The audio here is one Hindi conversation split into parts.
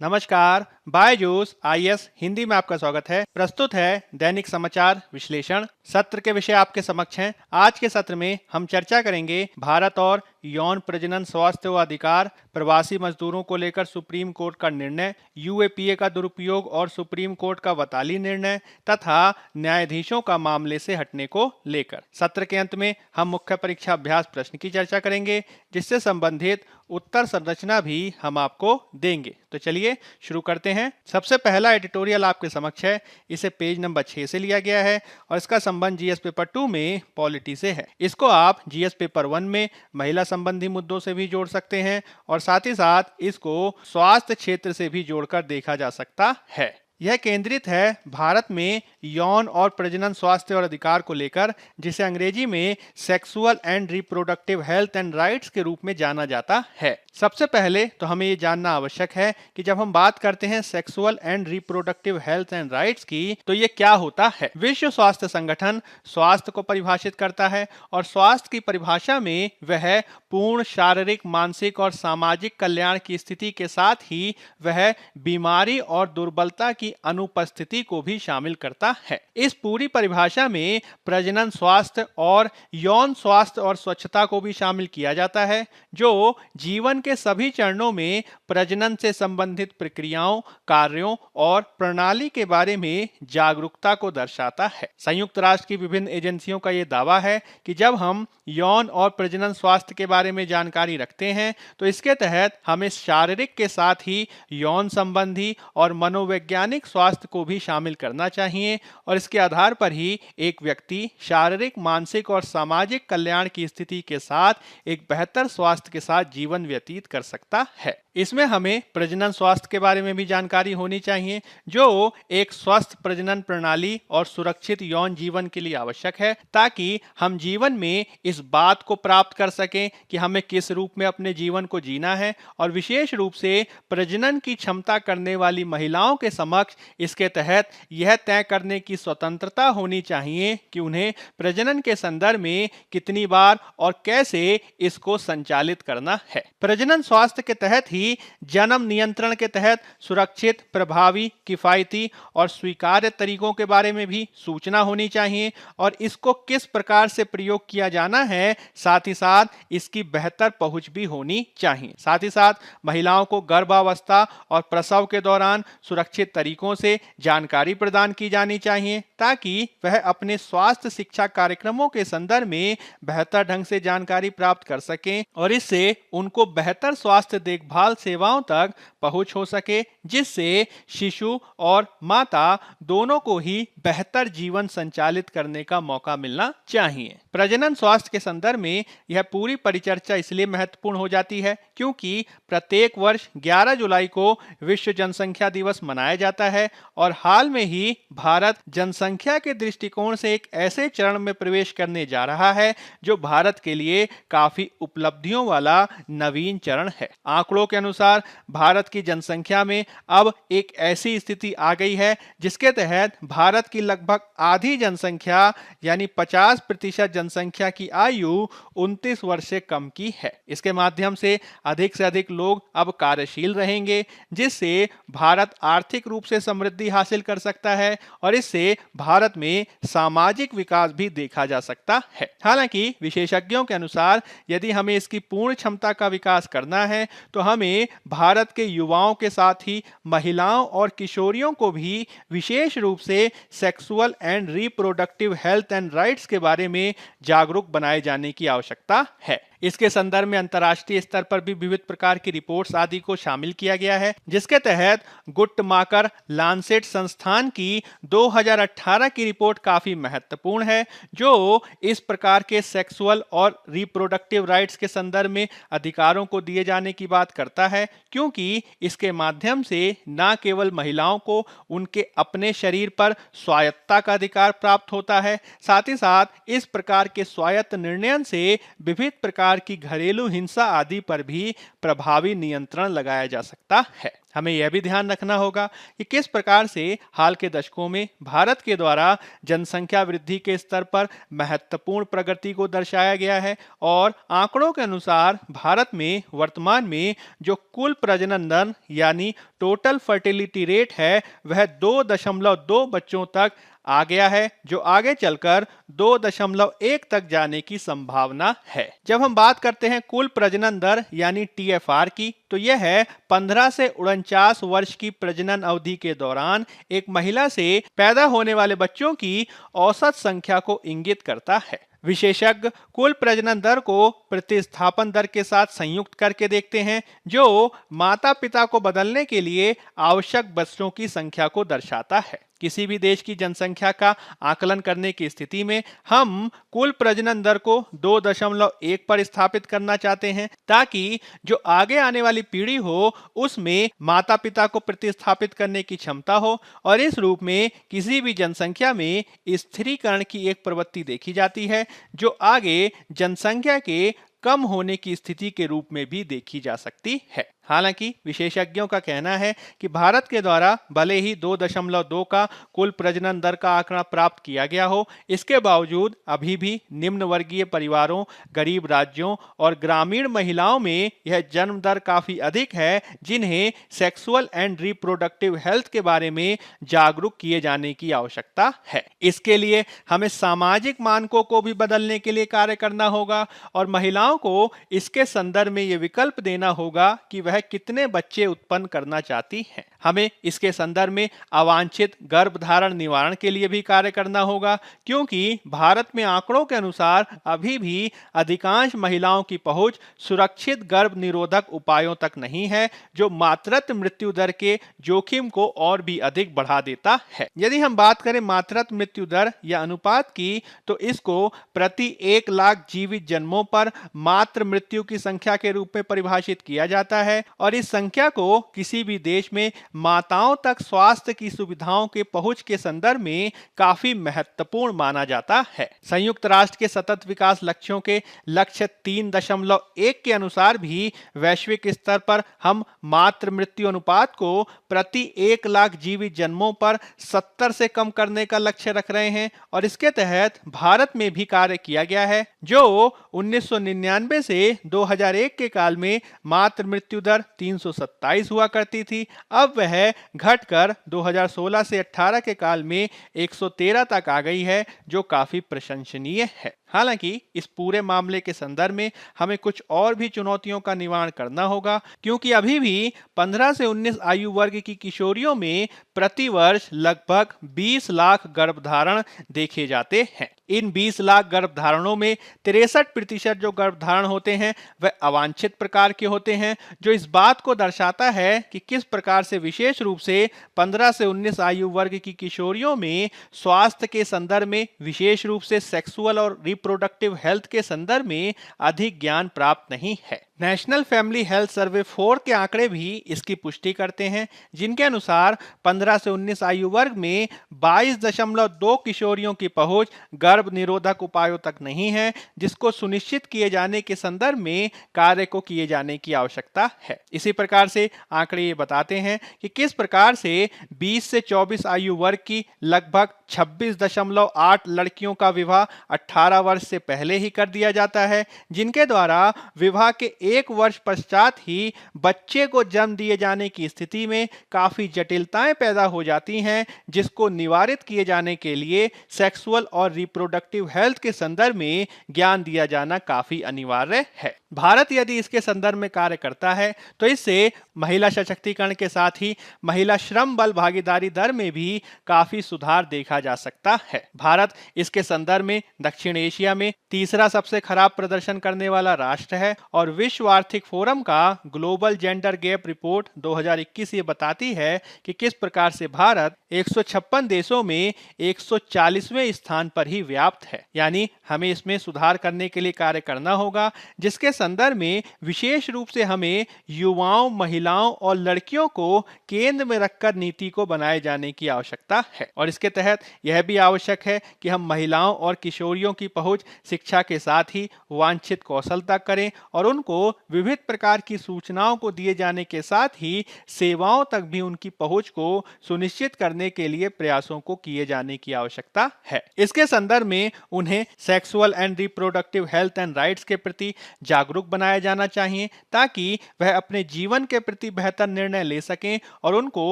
नमस्कार, बायजूस आईएएस हिंदी में आपका स्वागत है। प्रस्तुत है दैनिक समाचार विश्लेषण। सत्र के विषय आपके समक्ष हैं। आज के सत्र में हम चर्चा करेंगे भारत और यौन प्रजनन स्वास्थ्य व अधिकार, प्रवासी मजदूरों को लेकर सुप्रीम कोर्ट का निर्णय, यूएपीए का दुरुपयोग और सुप्रीम कोर्ट का वताली निर्णय तथा न्यायाधीशों का मामले से हटने को लेकर। सत्र के अंत में हम मुख्य परीक्षा अभ्यास प्रश्न की चर्चा करेंगे, जिससे संबंधित उत्तर संरचना भी हम आपको देंगे। तो चलिए शुरू करते हैं। सबसे पहला एडिटोरियल आपके समक्ष है। इसे पेज नंबर 6 से लिया गया है और इसका संबंध जीएस पेपर 2 में पॉलिटी से है। इसको आप जीएस पेपर 1 में महिला संबंधी मुद्दों से भी जोड़ सकते हैं और साथ ही साथ इसको स्वास्थ्य क्षेत्र से भी जोड़कर देखा जा सकता है। यह केंद्रित है भारत में यौन और प्रजनन स्वास्थ्य और अधिकार को लेकर, जिसे अंग्रेजी में sexual and reproductive health and rights के रूप में जाना जाता है। सबसे पहले तो हमें ये जानना आवश्यक है कि जब हम बात करते हैं sexual and reproductive health and rights की, तो ये क्या होता है। विश्व स्वास्थ्य संगठन स्वास्थ्य को परिभाषित करता है और स्वास्थ्य की परिभाषा में वह पूर्ण शारीरिक, मानसिक और सामाजिक कल्याण की स्थिति के साथ ही वह बीमारी और दुर्बलता की अनुपस्थिति को भी शामिल करता है। इस पूरी परिभाषा में प्रजनन स्वास्थ्य और यौन स्वास्थ्य और स्वच्छता को भी शामिल किया जाता है, जो जीवन के सभी चरणों में प्रजनन से संबंधित प्रक्रियाओं, कार्यों और प्रणाली के बारे में जागरूकता को दर्शाता है। संयुक्त राष्ट्र की विभिन्न एजेंसियों का यह दावा है कि जब हम यौन और प्रजनन स्वास्थ्य के बारे में जानकारी रखते हैं, तो इसके तहत हमें शारीरिक के साथ ही यौन संबंधी और मनोवैज्ञानिक स्वास्थ्य को भी शामिल करना चाहिए और इसके आधार पर ही एक व्यक्ति शारीरिक, मानसिक और सामाजिक कल्याण की स्थिति के साथ एक बेहतर स्वास्थ्य के साथ जीवन व्यतीत कर सकता है। इसमें हमें प्रजनन स्वास्थ्य के बारे में भी जानकारी होनी चाहिए, जो एक स्वस्थ प्रजनन प्रणाली और सुरक्षित यौन जीवन के लिए आवश्यक है, ताकि हम जीवन में इस बात को प्राप्त कर सकें कि हमें किस रूप में अपने जीवन को जीना है। और विशेष रूप से प्रजनन की क्षमता करने वाली महिलाओं के समक्ष इसके तहत यह तय करने की स्वतंत्रता होनी चाहिए कि उन्हें प्रजनन के संदर्भ में कितनी बार और कैसे इसको संचालित करना है। प्रजनन स्वास्थ्य के तहत ही जन्म नियंत्रण के तहत सुरक्षित, प्रभावी, किफायती और स्वीकार्य तरीकों के बारे में भी सूचना होनी चाहिए और इसको किस प्रकार से प्रयोग किया जाना है, साथ ही साथ इसकी बेहतर पहुंच भी होनी चाहिए। साथ ही साथ महिलाओं को गर्भावस्था और प्रसव के दौरान सुरक्षित तरीकों से जानकारी प्रदान की जानी चाहिए, ताकि वह अपने स्वास्थ्य शिक्षा कार्यक्रमों के संदर्भ में बेहतर ढंग से जानकारी प्राप्त कर सकें और इससे उनको बेहतर स्वास्थ्य देखभाल सेवाओं तक पहुंच हो सके, जिससे शिशु और माता दोनों को ही बेहतर जीवन संचालित करने का मौका मिलना चाहिए। प्रजनन स्वास्थ्य के संदर्भ में यह पूरी परिचर्चा इसलिए महत्वपूर्ण हो जाती है क्योंकि प्रत्येक वर्ष 11 जुलाई को विश्व जनसंख्या दिवस मनाया जाता है और हाल में ही भारत जनसंख्या के दृष्टिकोण से एक ऐसे चरण में प्रवेश करने जा रहा है जो भारत के लिए काफी उपलब्धियों वाला नवीन चरण है। आंकड़ों के अनुसार भारत की जनसंख्या में अब एक ऐसी स्थिति आ गई है जिसके तहत भारत की लगभग आधी जनसंख्या यानी 50% जनसंख्या की आयु 29 वर्ष से कम की है। इसके माध्यम से अधिक लोग अब कार्यशील रहेंगे, जिससे भारत आर्थिक रूप से समृद्धि हासिल कर सकता है और इससे भारत में सामाजिक विकास भी देखा जा सकता है। हालांकि विशेषज्ञों के अनुसार यदि हमें इसकी पूर्ण क्षमता का विकास करना है, तो हमें भारत के युवाओं के साथ ही महिलाओं और किशोरियों को भी विशेष रूप से sexual and reproductive health and rights के बारे में जागरूक बनाए जाने की आवश्यकता है। इसके संदर्भ में अंतर्राष्ट्रीय स्तर पर भी विविध प्रकार की रिपोर्ट्स आदि को शामिल किया गया है, जिसके तहत गुट्टमाकर लांसेट संस्थान की 2018 की रिपोर्ट काफी महत्वपूर्ण है, जो इस प्रकार के सेक्सुअल और रिप्रोडक्टिव राइट्स के संदर्भ में अधिकारों को दिए जाने की बात करता है, क्योंकि इसके माध्यम से न केवल महिलाओं को उनके अपने शरीर पर स्वायत्तता का अधिकार प्राप्त होता है, साथ ही साथ इस प्रकार के स्वायत्त निर्णयन से विभिन्न प्रकार की घरेलू हिंसा आदि पर भी प्रभावी नियंत्रण लगाया जा सकता है। हमें यह भी ध्यान रखना होगा कि किस प्रकार से हाल के दशकों में भारत के द्वारा जनसंख्या वृद्धि के स्तर पर महत्वपूर्ण प्रगति को दर्शाया गया है और आंकड़ों के अनुसार भारत में वर्तमान में जो कुल प्रजनन दर यानी टोटल फर्टिलिटी रेट है वह 2.2 बच्चों तक आ गया है, जो आगे चलकर 2.1 तक जाने की संभावना है। जब हम बात करते हैं कुल प्रजनन दर यानी टीएफआर की, तो यह है 15 से 49 वर्ष की प्रजनन अवधि के दौरान एक महिला से पैदा होने वाले बच्चों की औसत संख्या को इंगित करता है। विशेषज्ञ कुल प्रजनन दर को प्रतिस्थापन दर के साथ संयुक्त करके देखते हैं, जो माता पिता को बदलने के लिए आवश्यक बच्चों की संख्या को दर्शाता है। किसी भी देश की जनसंख्या का आकलन करने की स्थिति में हम कुल प्रजनन दर को 2.1 पर स्थापित करना चाहते हैं, ताकि जो आगे आने वाली पीढ़ी हो उसमें माता पिता को प्रतिस्थापित करने की क्षमता हो और इस रूप में किसी भी जनसंख्या में स्थिरीकरण की एक प्रवृत्ति देखी जाती है, जो आगे जनसंख्या के कम होने की स्थिति के रूप में भी देखी जा सकती है। हालांकि विशेषज्ञों का कहना है कि भारत के द्वारा भले ही 2.2 का कुल प्रजनन दर का आंकड़ा प्राप्त किया गया हो, इसके बावजूद अभी भी निम्न वर्गीय परिवारों, गरीब राज्यों और ग्रामीण महिलाओं में यह जन्म दर काफी अधिक है, जिन्हें सेक्सुअल एंड रिप्रोडक्टिव हेल्थ के बारे में जागरूक किए जाने की आवश्यकता है। इसके लिए हमें सामाजिक मानकों को भी बदलने के लिए कार्य करना होगा और महिलाओं को इसके संदर्भ में ये विकल्प देना होगा कि वह कितने बच्चे उत्पन्न करना चाहती हैं। हमें इसके संदर्भ में अवांछित गर्भधारण निवारण के लिए भी कार्य करना होगा, क्योंकि भारत में आंकड़ों के अनुसार अभी भी अधिकांश महिलाओं की पहुंच सुरक्षित गर्भ निरोधक उपायों तक नहीं है, जो मातृत्व मृत्यु दर के जोखिम को और भी अधिक बढ़ा देता है। यदि हम बात करें मातृत्व मृत्यु दर या अनुपात की, तो इसको प्रति 1 लाख जीवित जन्मों पर मातृ मृत्यु की संख्या के रूप में परिभाषित किया जाता है और इस संख्या को किसी भी देश में माताओं तक स्वास्थ्य की सुविधाओं के पहुंच के संदर्भ में काफी महत्वपूर्ण माना जाता है। संयुक्त राष्ट्र के सतत विकास लक्ष्यों के लक्ष्य 3.1 के अनुसार भी वैश्विक स्तर पर हम मातृ मृत्यु अनुपात को प्रति 1 लाख जीवित जन्मों पर 70 से कम करने का लक्ष्य रख रहे हैं और इसके तहत भारत में भी कार्य किया गया है, जो 1999 से 2001 के काल में मातृ मृत्यु दर 327 हुआ करती थी। अब वह घटकर 2016 से 18 के काल में 113 तक आ गई है, जो काफी प्रशंसनीय है। हालांकि इस पूरे मामले के संदर्भ में हमें कुछ और भी चुनौतियों का निवारण करना होगा, क्योंकि अभी भी 15 से 19 आयु वर्ग की किशोरियों में प्रति वर्ष लगभग 20 लाख गर्भधारण देखे जाते हैं। इन 20 लाख गर्भधारणों में 63% जो गर्भधारण होते हैं वह अवांछित प्रकार के होते हैं, जो इस बात को दर्शाता है कि किस प्रकार से विशेष रूप से 15 से 19 आयु वर्ग की किशोरियों में स्वास्थ्य के संदर्भ में, विशेष रूप से सेक्सुअल और रिप्रोडक्टिव हेल्थ के संदर्भ में अधिक ज्ञान प्राप्त नहीं है। नेशनल फैमिली हेल्थ सर्वे 4 के आंकड़े भी इसकी पुष्टि करते हैं, जिनके अनुसार 15 से 19 आयु वर्ग में 22.2 किशोरियों की पहुंच गर्भ निरोधक उपायों तक नहीं है, जिसको सुनिश्चित किए जाने के संदर्भ में कार्य को किए जाने की आवश्यकता है। इसी प्रकार से आंकड़े ये बताते हैं कि किस प्रकार से 20 से 24 आयु वर्ग की लगभग 26.8 लड़कियों का विवाह 18 वर्ष से पहले ही कर दिया जाता है, जिनके द्वारा विवाह के 1 वर्ष पश्चात ही बच्चे को जन्म दिए जाने की स्थिति में काफी जटिलताएं पैदा हो जाती हैं, जिसको निवारित किए जाने के लिए सेक्सुअल और रिप्रोडक्टिव हेल्थ के संदर्भ में ज्ञान दिया जाना काफी अनिवार्य है। भारत यदि इसके संदर्भ में कार्य करता है तो इससे महिला सशक्तिकरण के साथ ही महिला श्रम बल भागीदारी दर में भी काफी सुधार देखा जा सकता है। भारत इसके संदर्भ में दक्षिण एशिया में तीसरा सबसे खराब प्रदर्शन करने वाला राष्ट्र है और विश्व आर्थिक फोरम का ग्लोबल जेंडर गैप रिपोर्ट 2021 ये बताती है कि किस प्रकार से भारत 156 देशों में 140वें स्थान पर ही व्याप्त है। यानी हमें इसमें सुधार करने के लिए कार्य करना होगा, जिसके संदर्भ में विशेष रूप से हमें युवाओं, महिलाओं और लड़कियों को केंद्र में रखकर नीति को बनाए जाने की आवश्यकता है। और इसके तहत यह भी आवश्यक है कि हम महिलाओं और किशोरियों की पहुंच शिक्षा के साथ ही वांछित कौशल तक करें और उनको विविध प्रकार की सूचनाओं को दिए जाने के साथ ही सेवाओं तक भी उनकी पहुंच को सुनिश्चित करने के लिए प्रयासों को किए जाने की आवश्यकता है। इसके संदर्भ में उन्हें sexual and reproductive health and rights के प्रति जागरूक बनाया जाना चाहिए ताकि वह अपने जीवन के प्रति बेहतर निर्णय ले सकें और उनको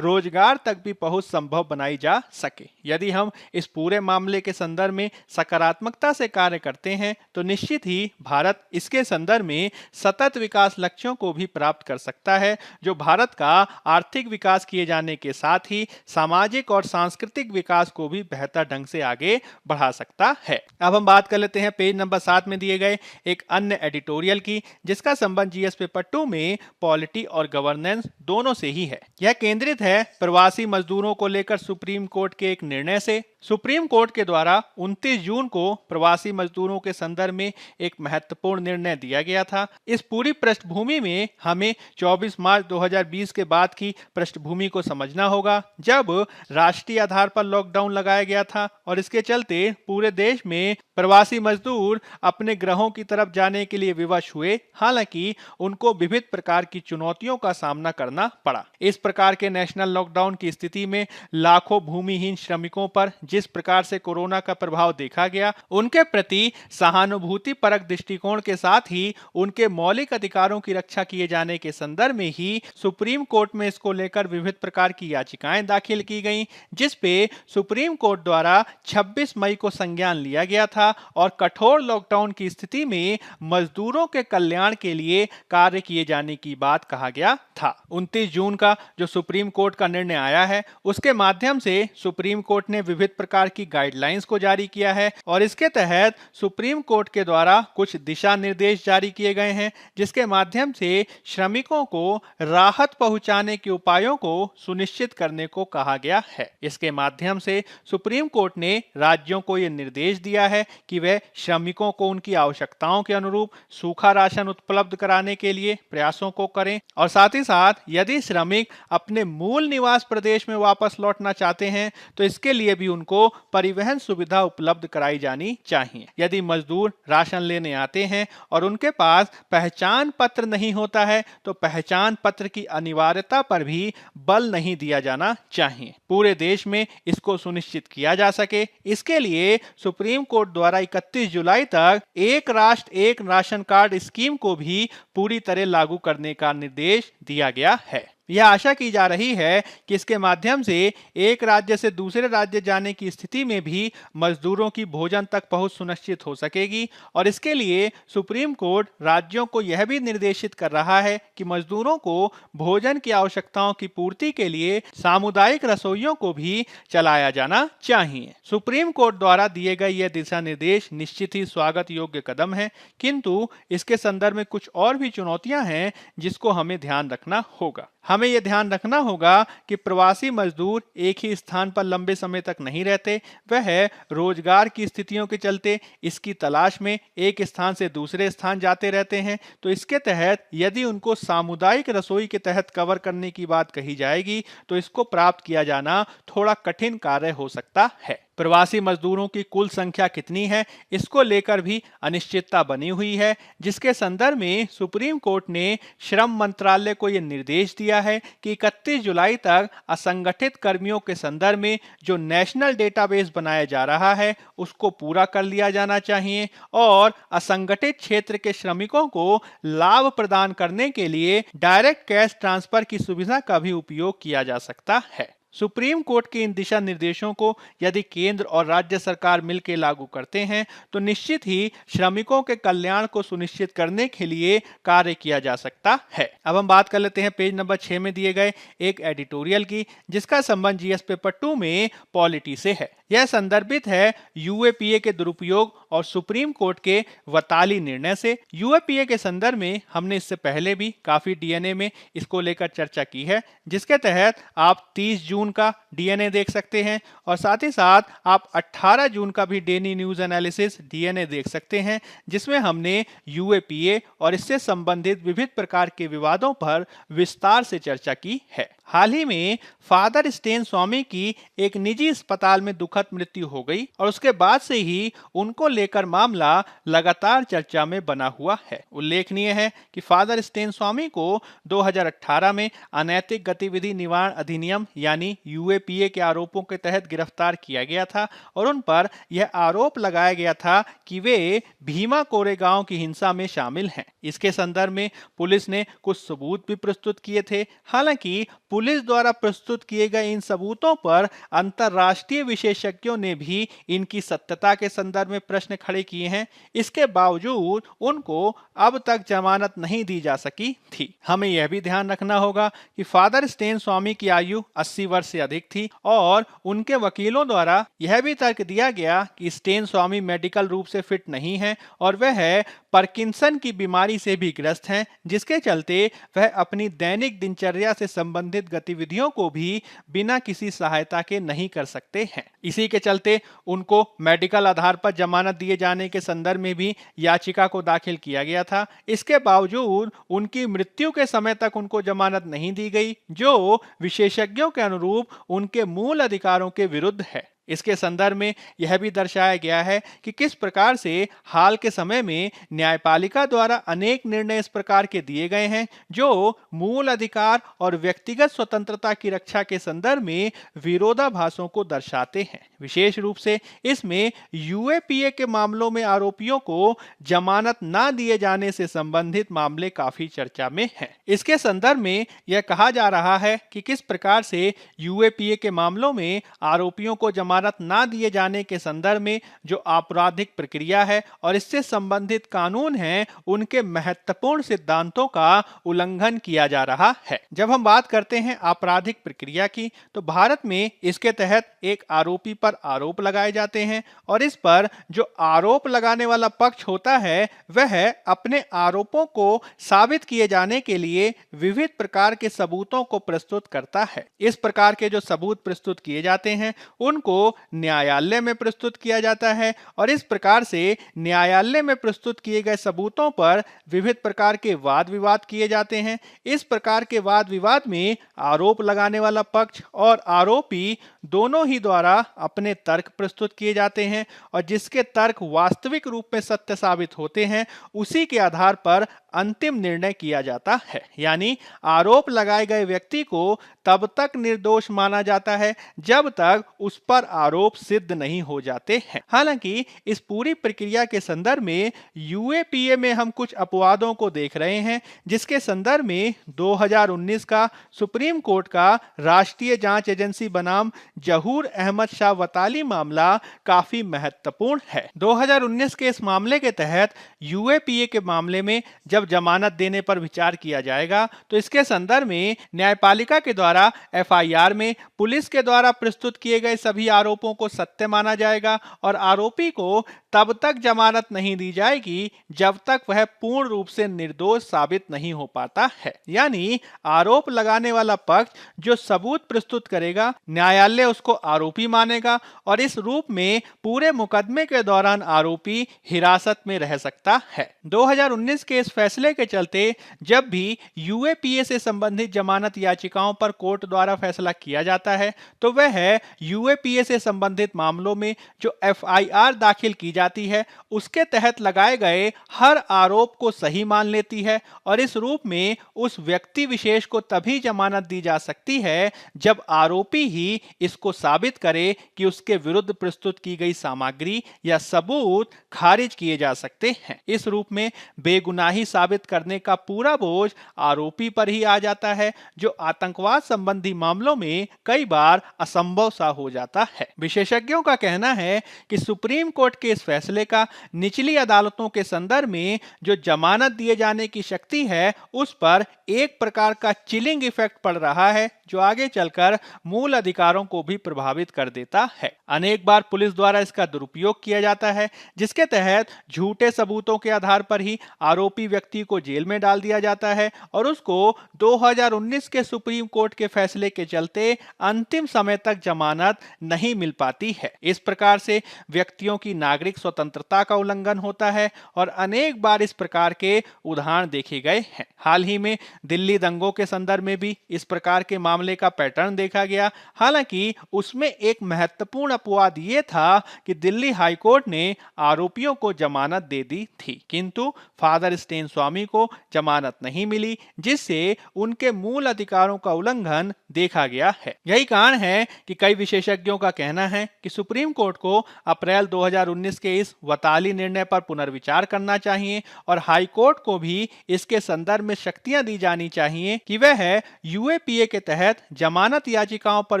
रोजगार तक भी पहुंच संभव बनाई जा सके। यदि हम इस पूरे मामले के संदर्भ में सकारात्मकता से कार्य करते हैं तो निश्चित ही भारत इसके संदर्भ में सतत विकास लक्ष्यों को भी प्राप्त कर सकता है, जो भारत का आर्थिक विकास किए जाने के साथ ही सामाजिक और सांस्कृतिक विकास को भी बेहतर ढंग से आगे बढ़ा सकता है। अब हम बात कर लेते हैं पेज नंबर 7 में दिए गए एक अन्य एडिटोरियल की, जिसका संबंध जीएस पेपर 2 में पॉलिटी और गवर्नेंस दोनों से ही है। यह केंद्रित है प्रवासी मजदूरों को लेकर सुप्रीम कोर्ट के एक निर्णय से। सुप्रीम कोर्ट के द्वारा 29 जून को प्रवासी मजदूरों के संदर्भ में एक महत्वपूर्ण निर्णय दिया गया था। इस पूरी पृष्ठभूमि में हमें 24 मार्च 2020 के बाद की पृष्ठभूमि को समझना होगा, जब राष्ट्रीय आधार पर लॉकडाउन लगाया गया था और इसके चलते पूरे देश में प्रवासी मजदूर अपने गृहों की तरफ जाने के लिए विवश हुए। हालांकि उनको विविध प्रकार की चुनौतियों का सामना करना पड़ा। इस प्रकार के नेशनल लॉकडाउन की स्थिति में लाखों भूमिहीन श्रमिकों पर जिस प्रकार से कोरोना का प्रभाव देखा गया, उनके प्रति सहानुभूति परक दृष्टिकोण के साथ ही उनके मौलिक अधिकारों की रक्षा किए जाने के संदर्भ में ही सुप्रीम कोर्ट में इसको लेकर विविध प्रकार की याचिकाएं दाखिल की गईं, जिस पे सुप्रीम कोर्ट द्वारा 26 मई को संज्ञान लिया गया था और कठोर लॉकडाउन की स्थिति में मजदूरों के कल्याण के लिए कार्य किए जाने की बात कहा गया था। 29 जून का जो सुप्रीम कोर्ट का निर्णय आया है, उसके माध्यम से सुप्रीम कोर्ट ने विविध प्रकार की गाइडलाइंस को जारी किया है और इसके तहत सुप्रीम कोर्ट के द्वारा कुछ दिशा निर्देश जारी किए गए हैं, जिसके माध्यम से श्रमिकों को राहत पहुंचाने के उपायों को सुनिश्चित करने को कहा गया है। इसके माध्यम से सुप्रीम कोर्ट ने राज्यों को यह निर्देश दिया है कि वे श्रमिकों को उनकी आवश्यकताओं के अनुरूप सूखा राशन उपलब्ध कराने के लिए प्रयासों को करें और साथ ही साथ यदि श्रमिक अपने मूल निवास प्रदेश में वापस लौटना चाहते हैं तो इसके लिए भी उनको परिवहन सुविधा उपलब्ध कराई जानी चाहिए। यदि मजदूर राशन लेने आते हैं और उनके पास पहचान पत्र नहीं होता है तो पहचान पत्र की अनिवार्यता पर भी बल नहीं दिया जाना चाहिए। पूरे देश में इसको सुनिश्चित किया जा सके, इसके लिए सुप्रीम कोर्ट द्वारा 31 जुलाई तक एक राष्ट्र एक राशन कार्ड स्कीम को भी पूरी तरह लागू करने का निर्देश दिया गया है। यह आशा की जा रही है कि इसके माध्यम से एक राज्य से दूसरे राज्य जाने की स्थिति में भी मजदूरों की भोजन तक पहुंच सुनिश्चित हो सकेगी और इसके लिए सुप्रीम कोर्ट राज्यों को यह भी निर्देशित कर रहा है कि मजदूरों को भोजन की आवश्यकताओं की पूर्ति के लिए सामुदायिक रसोइयों को भी चलाया जाना चाहिए। सुप्रीम कोर्ट द्वारा दिए गए यह दिशा निर्देश निश्चित ही स्वागत योग्य कदम है, किंतु इसके संदर्भ में कुछ और भी चुनौतियां हैं जिसको हमें ध्यान रखना होगा। हमें यह ध्यान रखना होगा कि प्रवासी मजदूर एक ही स्थान पर लंबे समय तक नहीं रहते, वह रोजगार की स्थितियों के चलते इसकी तलाश में एक स्थान से दूसरे स्थान जाते रहते हैं। तो इसके तहत यदि उनको सामुदायिक रसोई के तहत कवर करने की बात कही जाएगी तो इसको प्राप्त किया जाना थोड़ा कठिन कार्य हो सकता है। प्रवासी मजदूरों की कुल संख्या कितनी है, इसको लेकर भी अनिश्चितता बनी हुई है, जिसके संदर्भ में सुप्रीम कोर्ट ने श्रम मंत्रालय को यह निर्देश दिया है कि 31 जुलाई तक असंगठित कर्मियों के संदर्भ में जो नेशनल डेटाबेस बनाया जा रहा है उसको पूरा कर लिया जाना चाहिए और असंगठित क्षेत्र के श्रमिकों को लाभ प्रदान करने के लिए डायरेक्ट कैश ट्रांसफर की सुविधा का भी उपयोग किया जा सकता है। सुप्रीम कोर्ट के इन दिशा निर्देशों को यदि केंद्र और राज्य सरकार मिलकर लागू करते हैं तो निश्चित ही श्रमिकों के कल्याण को सुनिश्चित करने के लिए कार्य किया जा सकता है। अब हम बात कर लेते हैं पेज नंबर 6 में दिए गए एक एडिटोरियल की, जिसका संबंध जीएस पेपर 2 में पॉलिटी से है। यह संदर्भित है यूएपीए के दुरुपयोग और सुप्रीम कोर्ट के वताली निर्णय से। यूएपीए के संदर्भ में हमने इससे पहले भी काफी डीएनए में इसको लेकर चर्चा की है, जिसके तहत आप 30 जून का डीएनए देख सकते हैं और साथ ही साथ आप 18 जून का भी डेली न्यूज एनालिसिस डीएनए देख सकते हैं, जिसमें हमने यूएपीए और इससे संबंधित विविध प्रकार के विवादों पर विस्तार से चर्चा की है। हाल ही में फादर स्टेन स्वामी की एक निजी अस्पताल में दुखद मृत्यु हो गई और उसके बाद से ही उनको लेकर मामला लगातार चर्चा में बना हुआ है। उल्लेखनीय है कि फादर स्टेन स्वामी को 2018 में अनैतिक गतिविधि निवारण अधिनियम यानी यूएपीए के आरोपों के तहत गिरफ्तार किया गया था और उन पर यह आरोप लगाया गया था कि वे भीमा कोरेगांव की हिंसा में शामिल हैं। इसके संदर्भ में पुलिस ने कुछ सबूत भी प्रस्तुत किए थे। हालांकि पुलिस द्वारा प्रस्तुत किए गए इन सबूतों पर अंतर्राष्ट्रीय विशेषज्ञों ने भी इनकी सत्यता के संदर्भ में प्रश्न खड़े किए हैं। इसके बावजूद उनको अब तक जमानत नहीं दी जा सकी थी। हमें यह भी ध्यान रखना होगा कि फादर स्टेन स्वामी की आयु 80 वर्ष से अधिक थी और उनके वकीलों द्वारा यह भी तर्क दिया गया कि स्टेन स्वामी मेडिकल रूप से फिट नहीं है और वह पार्किंसन की बीमारी से भी ग्रस्त हैं, जिसके चलते वह अपनी दैनिक दिनचर्या से संबंधित गतिविधियों को भी बिना किसी सहायता के नहीं कर सकते हैं। इसी के चलते उनको मेडिकल आधार पर जमानत दिए जाने के संदर्भ में भी याचिका को दाखिल किया गया था। इसके बावजूद उनकी मृत्यु के समय तक उनको जमानत नहीं दी गई, जो विशेषज्ञों के अनुरूप उनके मूल अधिकारों के विरुद्ध है। इसके संदर्भ में यह भी दर्शाया गया है कि किस प्रकार से हाल के समय में न्यायपालिका द्वारा अनेक निर्णय इस प्रकार के दिए गए हैं जो मूल अधिकार और व्यक्तिगत स्वतंत्रता की रक्षा के संदर्भ में विरोधाभासों को दर्शाते हैं। विशेष रूप से इसमें यूएपीए के मामलों में आरोपियों को जमानत न दिए जाने से संबंधित मामले काफी चर्चा में हैं। इसके संदर्भ में यह कहा जा रहा है कि किस प्रकार से यूएपीए के मामलों में आरोपियों को जमानत ना दिए जाने के संदर्भ में जो आपराधिक प्रक्रिया है और इससे संबंधित कानून हैं, उनके महत्वपूर्ण सिद्धांतों का उल्लंघन किया जा रहा है। जब हम बात करते हैं आपराधिक प्रक्रिया की, तो भारत में इसके तहत एक आरोपी पर आरोप लगाए जाते हैं और इस पर जो आरोप लगाने वाला पक्ष होता है वह अपने आरोपों को साबित किए जाने के लिए विविध प्रकार के सबूतों को प्रस्तुत करता है। इस प्रकार के जो सबूत प्रस्तुत किए जाते हैं उनको न्यायालय में प्रस्तुत किया जाता है और इस प्रकार से न्यायालय में प्रस्तुत किए गए सबूतों पर विविध प्रकार के वाद विवाद किए जाते हैं। इस प्रकार के वाद विवाद में आरोप लगाने वाला पक्ष और आरोपी दोनों ही द्वारा अपने तर्क प्रस्तुत किए जाते हैं और जिसके तर्क वास्तविक रूप में सत्य साबित होते हैं उसी के आधार पर अंतिम निर्णय किया जाता है। यानी आरोप लगाए गए व्यक्ति को तब तक निर्दोष माना जाता है जब तक उस पर आरोप सिद्ध नहीं हो जाते हैं। हालांकि इस पूरी प्रक्रिया के संदर्भ में यूएपीए में हम कुछ अपवादों को देख रहे हैं, जिसके संदर्भ में 2019 का सुप्रीम कोर्ट का राष्ट्रीय जांच एजेंसी बनाम जहूर अहमद शाह वताली मामला काफी महत्वपूर्ण है। 2019 के इस मामले के तहत यूएपीए के मामले में जब जमानत देने पर विचार किया जाएगा तो इसके संदर्भ में न्यायपालिका के द्वारा एफआईआर में पुलिस के द्वारा प्रस्तुत किए गए सभी आरोपों को सत्य माना जाएगा और आरोपी को तब तक जमानत नहीं दी जाएगी जब तक वह पूर्ण रूप से निर्दोष साबित नहीं हो पाता है। यानी आरोप लगाने वाला पक्ष जो सबूत प्रस्तुत करेगा, न्यायालय उसको आरोपी मानेगा और इस रूप में पूरे मुकदमे के दौरान आरोपी हिरासत में रह सकता है। 2019 के इस फैसले के चलते जब भी यूएपीए से संबंधित जमानत याचिकाओं पर कोर्ट द्वारा फैसला किया जाता है तो वह यूएपीए से संबंधित मामलों में जो एफआईआर दाखिल की जाती है उसके तहत लगाए गए हर आरोप को सही मान लेती है और इस रूप में उस व्यक्ति विशेष को तभी जमानत दी जा सकती है जब आरोपी ही इसको साबित करे कि उसके विरुद्ध प्रस्तुत की गई सामग्री या सबूत खारिज किए जा सकते हैं। इस रूप में बेगुनाही साबित करने का पूरा बोझ आरोपी पर ही आ जाता है, जो आतंकवाद संबंधी मामलों में कई बार असंभव सा हो जाता है। विशेषज्ञों का कहना है कि सुप्रीम कोर्ट के इस फैसले का निचली अदालतों के संदर्भ में जो जमानत दिए जाने की शक्ति है उस पर एक प्रकार का चिलिंग इफेक्ट पड़ रहा है, जो आगे चलकर मूल अधिकारों को भी प्रभावित कर देता है। अनेक बार पुलिस द्वारा इसका दुरुपयोग किया जाता है, जिसके तहत झूठे सबूतों के आधार पर ही आरोपी व्यक्ति को जेल में डाल दिया जाता है और उसको 2019 के सुप्रीम कोर्ट के फैसले के चलते अंतिम समय तक जमानत नहीं मिल पाती है। इस प्रकार से व्यक्तियों की नागरिक न्यायिक स्वतंत्रता का उल्लंघन होता है और अनेक बार इस प्रकार के उदाहरण देखे गए हैं। हाल ही में दिल्ली दंगों के संदर्भ में भी इस प्रकार के मामले का पैटर्न देखा गया। हालांकि उसमें एक महत्वपूर्ण अपवाद ये था कि दिल्ली हाईकोर्ट ने आरोपियों को जमानत दे दी थी, किंतु फादर स्टेन स्वामी को जमानत नहीं मिली, जिससे उनके मूल अधिकारों का उल्लंघन देखा गया है। यही कारण है कि कई विशेषज्ञों का कहना है कि सुप्रीम कोर्ट को अप्रैल 2019 के इस वताली निर्णय पर पुनर्विचार करना चाहिए और हाई कोर्ट को भी इसके संदर्भ में शक्तियां दी जानी चाहिए कि वह यूएपीए के तहत जमानत याचिकाओं पर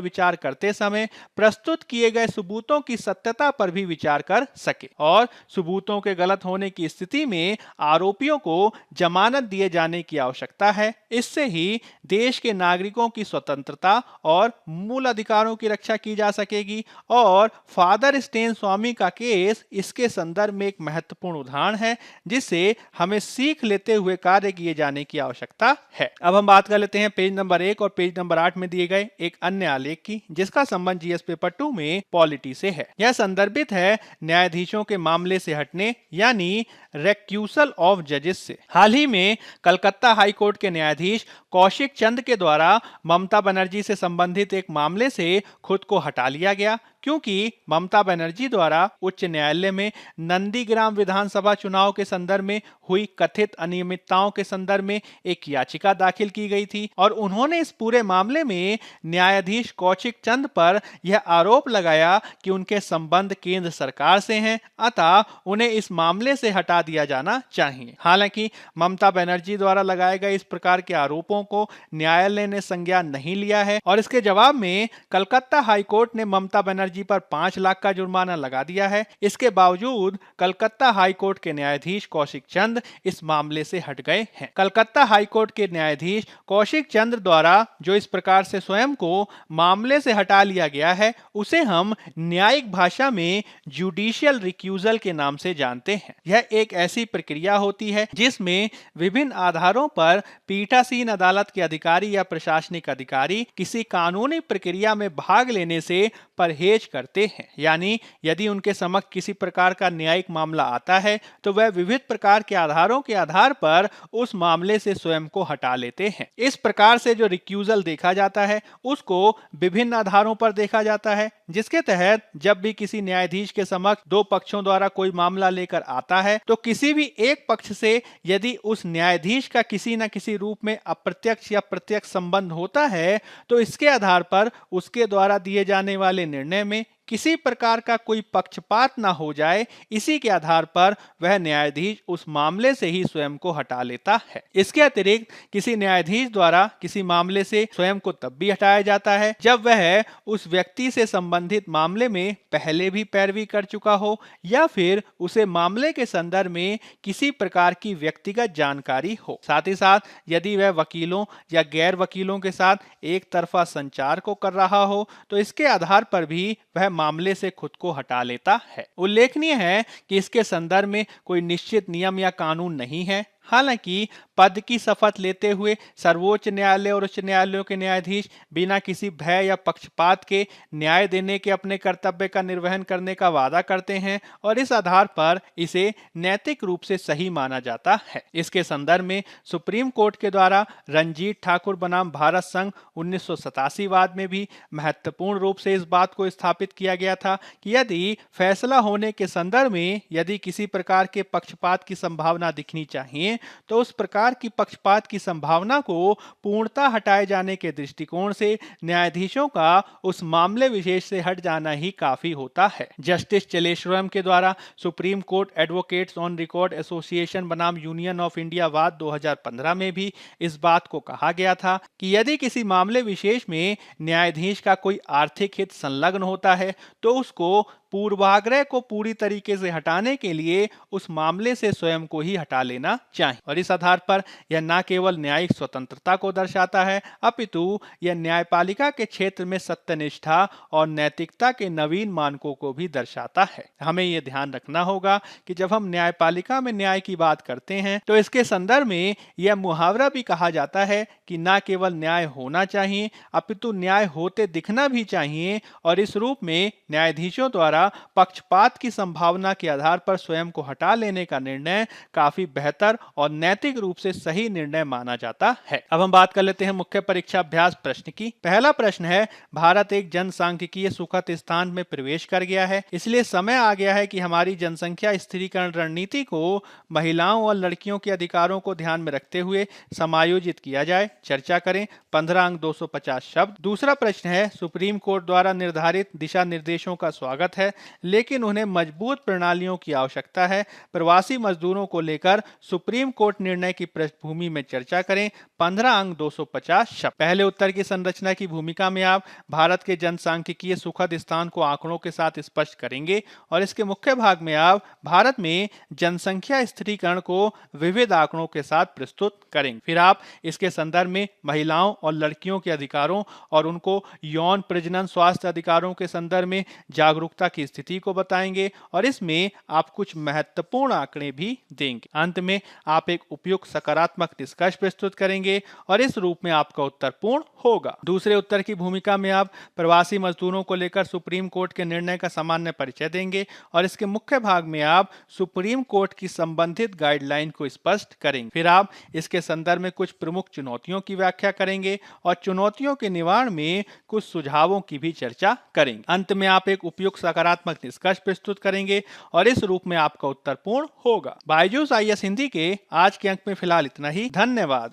विचार करते समय प्रस्तुत किए गए सबूतों की सत्यता पर भी विचार कर सके और सबूतों के गलत होने की स्थिति में आरोपियों को जमानत दिए जाने की आवश्यकता है। इससे ही देश के नागरिकों की स्वतंत्रता और मूल अधिकारों की रक्षा की जा सकेगी और फादर स्टेन स्वामी का केस इसके संदर्भ में एक महत्वपूर्ण उदाहरण है, जिससे हमें सीख लेते हुए कार्य किए जाने की आवश्यकता है। अब हम बात कर लेते हैं पेज नंबर 1 और पेज नंबर 8 में दिए गए एक अन्य आलेख की, जिसका संबंध जीएस पेपर 2 में पॉलिटी से है। यह संदर्भित है न्यायाधीशों के मामले से हटने यानी रेक्यूसल ऑफ जजेस से। हाल ही में कलकत्ता हाई कोर्ट के न्यायाधीश कौशिक चंद के द्वारा ममता बनर्जी से संबंधित एक मामले से खुद को हटा लिया गया, क्योंकि ममता बनर्जी द्वारा उच्च न्यायालय में नंदीग्राम विधानसभा चुनाव के संदर्भ में हुई कथित अनियमितताओं के संदर्भ में एक याचिका दाखिल की गई थी और उन्होंने इस पूरे मामले में न्यायाधीश कौशिक चंद पर यह आरोप लगाया कि उनके संबंध केंद्र सरकार से हैं, अतः उन्हें इस मामले से हटा दिया जाना चाहिए। हालांकि ममता बनर्जी द्वारा लगाए गए इस प्रकार के आरोपों को न्यायालय ने संज्ञान नहीं लिया है और इसके जवाब में कलकत्ता हाई कोर्ट ने ममता बनर्जी पर 5 लाख का जुर्माना लगा दिया है। इसके बावजूद कलकत्ता हाई कोर्ट के न्यायाधीश कौशिक चंद इस मामले से हट गए हैं। कलकत्ता हाई कोर्ट के न्यायाधीश कौशिक चंद द्वारा जो इस प्रकार से स्वयं को मामले से हटा लिया गया है, उसे हम न्यायिक भाषा में जुडिशियल रिक्यूजल के नाम से जानते हैं। यह एक ऐसी प्रक्रिया होती है जिसमें विभिन्न आधारों पर पीठासीन अदालत के अधिकारी या प्रशासनिक अधिकारी किसी कानूनी प्रक्रिया में भाग लेने से परहेज करते हैं। यानी यदि उनके समक्ष किसी प्रकार का न्यायिक मामला आता है तो वह विविध प्रकार के आधारों के आधार पर उस मामले से स्वयं को हटा लेते हैं। इस प्रकार से जो रिक्यूजल देखा जाता है उसको विभिन्न आधारों पर देखा जाता है, जिसके तहत जब भी किसी न्यायाधीश के समक्ष 2 पक्षों द्वारा कोई मामला लेकर आता है तो किसी भी एक पक्ष से यदि उस न्यायाधीश का किसी न किसी रूप में अप्रत्यक्ष या प्रत्यक्ष संबंध होता है तो इसके आधार पर उसके द्वारा दिए जाने वाले निर्णय में किसी प्रकार का कोई पक्षपात ना हो जाए, इसी के आधार पर वह न्यायाधीश उस मामले से ही स्वयं को हटा लेता है। इसके अतिरिक्त किसी न्यायाधीश द्वारा किसी मामले से स्वयं को तब भी हटाया जाता है जब वह उस व्यक्ति से संबंधित मामले में पहले भी पैरवी कर चुका हो या फिर उसे मामले के संदर्भ में किसी प्रकार की व्यक्तिगत जानकारी हो। साथ ही साथ यदि वह वकीलों या गैर वकीलों के साथ एक तरफा संचार को कर रहा हो तो इसके आधार पर भी वह मामले से खुद को हटा लेता है। उल्लेखनीय है कि इसके संदर्भ में कोई निश्चित नियम या कानून नहीं है। हालांकि पद की शपथ लेते हुए सर्वोच्च न्यायालय और उच्च न्यायालयों के न्यायाधीश बिना किसी भय या पक्षपात के न्याय देने के अपने कर्तव्य का निर्वहन करने का वादा करते हैं और इस आधार पर इसे नैतिक रूप से सही माना जाता है। इसके संदर्भ में सुप्रीम कोर्ट के द्वारा रंजीत ठाकुर बनाम भारत संघ 1987 वाद में भी महत्वपूर्ण रूप से इस बात को स्थापित किया गया था कि यदि फैसला होने के संदर्भ में यदि किसी प्रकार के पक्षपात की संभावना दिखनी चाहिए तो उस प्रकार की पक्षपात की संभावना को पूर्णतः हटाए जाने के दृष्टिकोण से न्यायाधीशों का उस मामले विशेष से हट जाना ही काफी होता है। जस्टिस चलेश्वरम के द्वारा supreme court advocates on record association बनाम यूनियन ऑफ इंडिया वाद 2015 में भी इस बात को कहा गया था कि यदि किसी मामले विशेष में न्यायाधीश का कोई आर्थिक हित संलग्न होता है तो उसको पूर्वाग्रह को पूरी तरीके से हटाने के लिए उस मामले से स्वयं को ही हटा लेना चाहिए और इस आधार पर यह न केवल न्यायिक स्वतंत्रता को दर्शाता है अपितु यह न्यायपालिका के क्षेत्र में सत्यनिष्ठा और नैतिकता के नवीन मानकों को भी दर्शाता है। हमें यह ध्यान रखना होगा कि जब हम न्यायपालिका में न्याय की बात करते हैं तो इसके संदर्भ में यह मुहावरा भी कहा जाता है कि न केवल न्याय होना चाहिए अपितु न्याय होते दिखना भी चाहिए और इस रूप में न्यायाधीशों द्वारा या पक्षपात की संभावना के आधार पर स्वयं को हटा लेने का निर्णय काफी बेहतर और नैतिक रूप से सही निर्णय माना जाता है। अब हम बात कर लेते हैं मुख्य परीक्षा अभ्यास प्रश्न की। पहला प्रश्न है, भारत एक जनसांख्यिकीय सुखद स्थान में प्रवेश कर गया है, इसलिए समय आ गया है कि हमारी जनसंख्या स्थिरीकरण रणनीति को महिलाओं और लड़कियों के अधिकारों को ध्यान में रखते हुए समायोजित किया जाए। चर्चा करें। 15 अंक 250 शब्द। दूसरा प्रश्न है, सुप्रीम कोर्ट द्वारा निर्धारित दिशा निर्देशों का स्वागत है, लेकिन उन्हें मजबूत प्रणालियों की आवश्यकता है। प्रवासी मजदूरों को लेकर सुप्रीम कोर्ट निर्णय की पृष्ठभूमि में चर्चा करें। 15 अंक 250 शब्द। पहले उत्तर की संरचना की भूमिका में आप भारत के जनसांख्यिकीय सुखद स्थान को आंकड़ों के साथ स्पष्ट करेंगे और इसके मुख्य भाग में आप भारत में जनसंख्या स्थिरीकरण को विविध आंकड़ों के साथ प्रस्तुत करेंगे। फिर आप इसके संदर्भ में महिलाओं और लड़कियों के अधिकारों और उनको यौन प्रजनन स्वास्थ्य अधिकारों के संदर्भ में जागरूकता की स्थिति को बताएंगे और इसमें आप कुछ महत्वपूर्ण आंकड़े भी देंगे। अंत में आप एक उपयुक्त सकारात्मक निष्कर्ष प्रस्तुत करेंगे और इस रूप में आपका उत्तर पूर्ण होगा। दूसरे उत्तर की भूमिका में आप प्रवासी मजदूरों को लेकर सुप्रीम कोर्ट के निर्णय का सामान्य परिचय देंगे और इसके मुख्य भाग में आप सुप्रीम कोर्ट की संबंधित गाइडलाइन को स्पष्ट करेंगे। फिर आप इसके संदर्भ में कुछ प्रमुख चुनौतियों की व्याख्या करेंगे और चुनौतियों के निवारण में कुछ सुझावों की भी चर्चा करेंगे। अंत में आप एक उपयुक्त सकारात्मक निष्कर्ष प्रस्तुत करेंगे और इस रूप में आपका उत्तर पूर्ण होगा। बायजूस आईएएस हिंदी के आज के अंक में फिलहाल इतना ही। धन्यवाद।